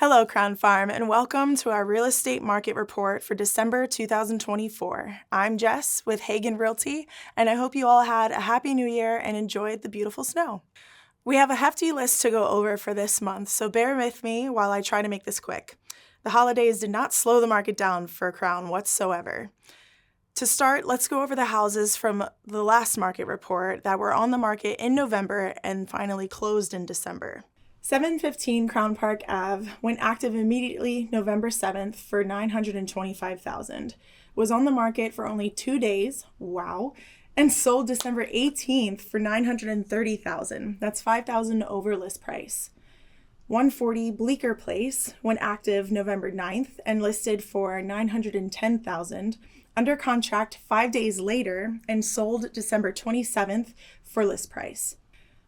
Hello, Crown Farm, and welcome to our real estate market report for December 2024. I'm Jess with Hagan Realty, and I hope you all had a happy new year and enjoyed the beautiful snow. We have a hefty list to go over for this month, so bear with me while I try to make this quick. The holidays did not slow the market down for Crown whatsoever. To start, let's go over the houses from the last market report that were on the market in November and finally closed in December. 715 Crown Park Ave went active immediately November 7th for $925,000, was on the market for only 2 days, wow, and sold December 18th for $930,000. That's $5,000 over list price. 140 Bleecker Place went active November 9th and listed for $910,000, under contract 5 days later, and sold December 27th for list price.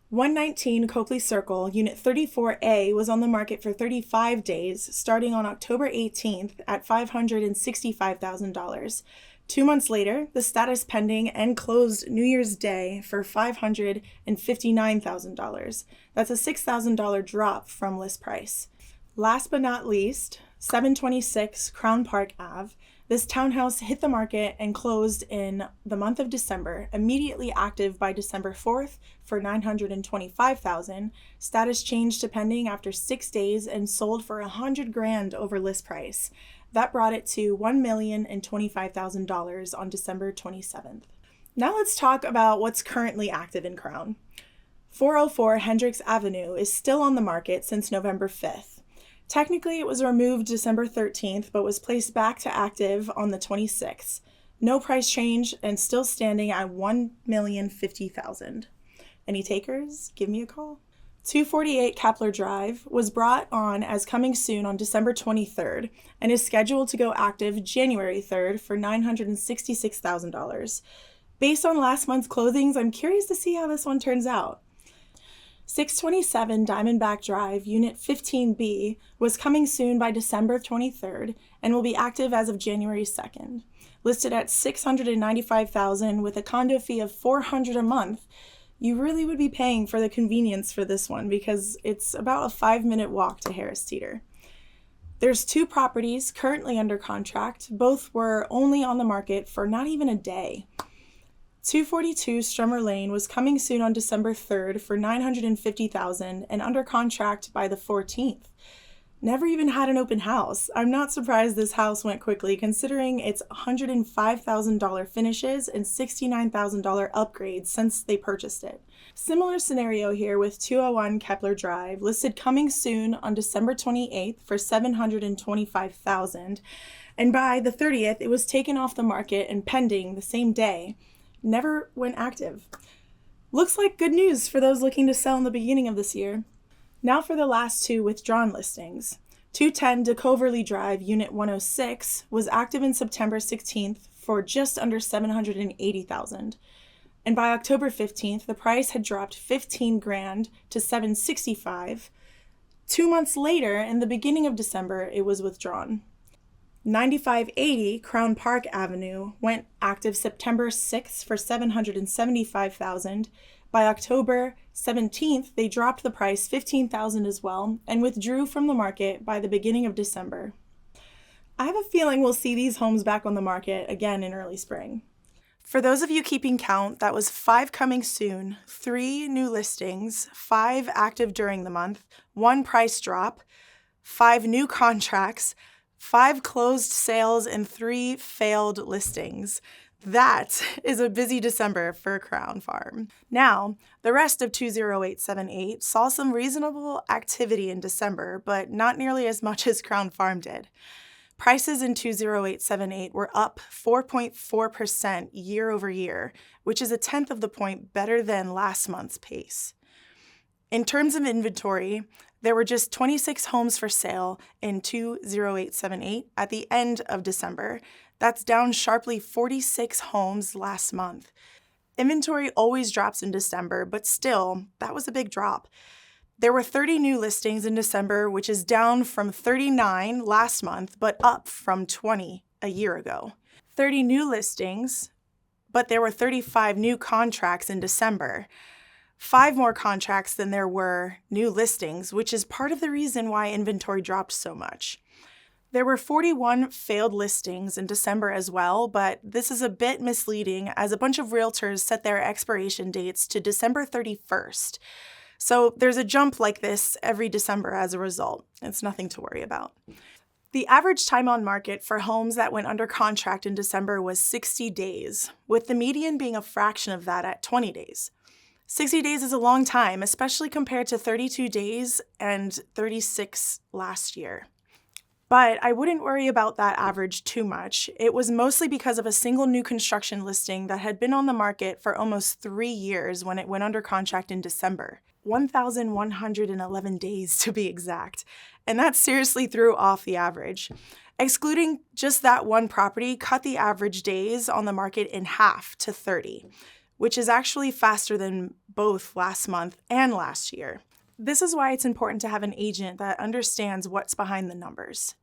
119 Copley Circle, Unit 34A, was on the market for 35 days, starting on October 18th at $565,000. 2 months later, the status pending and closed New Year's Day for $559,000. That's a $6,000 drop from list price. Last but not least, 726 Crown Park Ave. This townhouse hit the market and closed in the month of December, immediately active by December 4th for $925,000. Status changed to pending after 6 days and sold for $100,000 over list price. That brought it to $1,025,000 on December 27th. Now let's talk about what's currently active in Crown. 404 Hendricks Avenue is still on the market since November 5th. Technically, it was removed December 13th, but was placed back to active on the 26th. No price change and still standing at $1,050,000. Any takers? Give me a call. 248 Kepler Drive was brought on as coming soon on December 23rd and is scheduled to go active January 3rd for $966,000. Based on last month's closings, I'm curious to see how this one turns out. 627 Diamondback Drive, Unit 15B, was coming soon by December 23rd and will be active as of January 2nd. Listed at $695,000 with a condo fee of $400 a month, you really would be paying for the convenience for this one because it's about a 5-minute walk to Harris Teeter. There's 2 properties currently under contract. Both were only on the market for not even a day. 242 Strummer Lane was coming soon on December 3rd for $950,000 and under contract by the 14th. Never even had an open house. I'm not surprised this house went quickly considering its $105,000 finishes and $69,000 upgrades since they purchased it. Similar scenario here with 201 Kepler Drive, listed coming soon on December 28th for $725,000, and by the 30th it was taken off the market and pending the same day. Never went active. Looks like good news for those looking to sell in the beginning of this year. Now for the last 2 withdrawn listings. 210 DeCoverly Drive, Unit 106, was active in September 16th for just under $780,000. And by October 15th, the price had dropped $15,000 to $765,000. 2 months later, in the beginning of December, it was withdrawn. 9580 Crown Park Avenue went active September 6th for $775,000. By October 17th, they dropped the price $15,000 as well and withdrew from the market by the beginning of December. I have a feeling we'll see these homes back on the market again in early spring. For those of you keeping count, that was 5 coming soon, 3 new listings, 5 active during the month, 1 price drop, 5 new contracts, 5 closed sales, and 3 failed listings. That is a busy December for Crown Farm. Now, the rest of 20878 saw some reasonable activity in December, but not nearly as much as Crown Farm did. Prices in 20878 were up 4.4% year over year, which is 1/10 of the point better than last month's pace. In terms of inventory, there were just 26 homes for sale in 20878 at the end of December. That's down sharply 46 homes last month. Inventory always drops in December, but still, that was a big drop. There were 30 new listings in December, which is down from 39 last month, but up from 20 a year ago. 30 new listings, but there were 35 new contracts in December. 5 more contracts than there were new listings, which is part of the reason why inventory dropped so much. There were 41 failed listings in December as well, but this is a bit misleading as a bunch of realtors set their expiration dates to December 31st. So there's a jump like this every December as a result. It's nothing to worry about. The average time on market for homes that went under contract in December was 60 days, with the median being a fraction of that at 20 days. 60 days is a long time, especially compared to 32 days and 36 last year. But I wouldn't worry about that average too much. It was mostly because of a single new construction listing that had been on the market for almost 3 years when it went under contract in December. 1,111 days to be exact. And that seriously threw off the average. Excluding just that one property cut the average days on the market in half to 30, which is actually faster than both last month and last year. This is why it's important to have an agent that understands what's behind the numbers.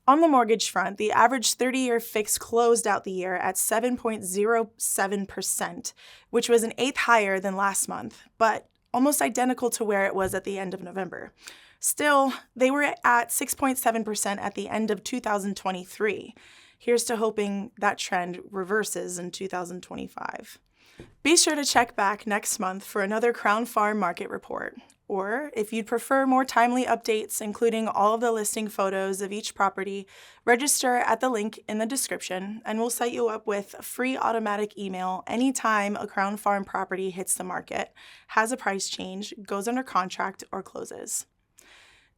On the mortgage front, the average 30-year fix closed out the year at 7.07%, which was an eighth higher than last month, but almost identical to where it was at the end of November. Still, they were at 6.7% at the end of 2023. Here's to hoping that trend reverses in 2025. Be sure to check back next month for another Crown Farm market report. Or, if you'd prefer more timely updates, including all of the listing photos of each property, register at the link in the description, and we'll set you up with a free automatic email anytime a Crown Farm property hits the market, has a price change, goes under contract, or closes.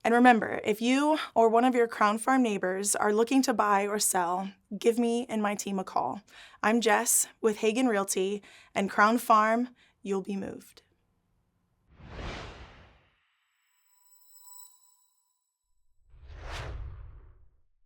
And remember, if you or one of your Crown Farm neighbors are looking to buy or sell, give me and my team a call. I'm Jess with Hagan Realty, and Crown Farm, you'll be moved.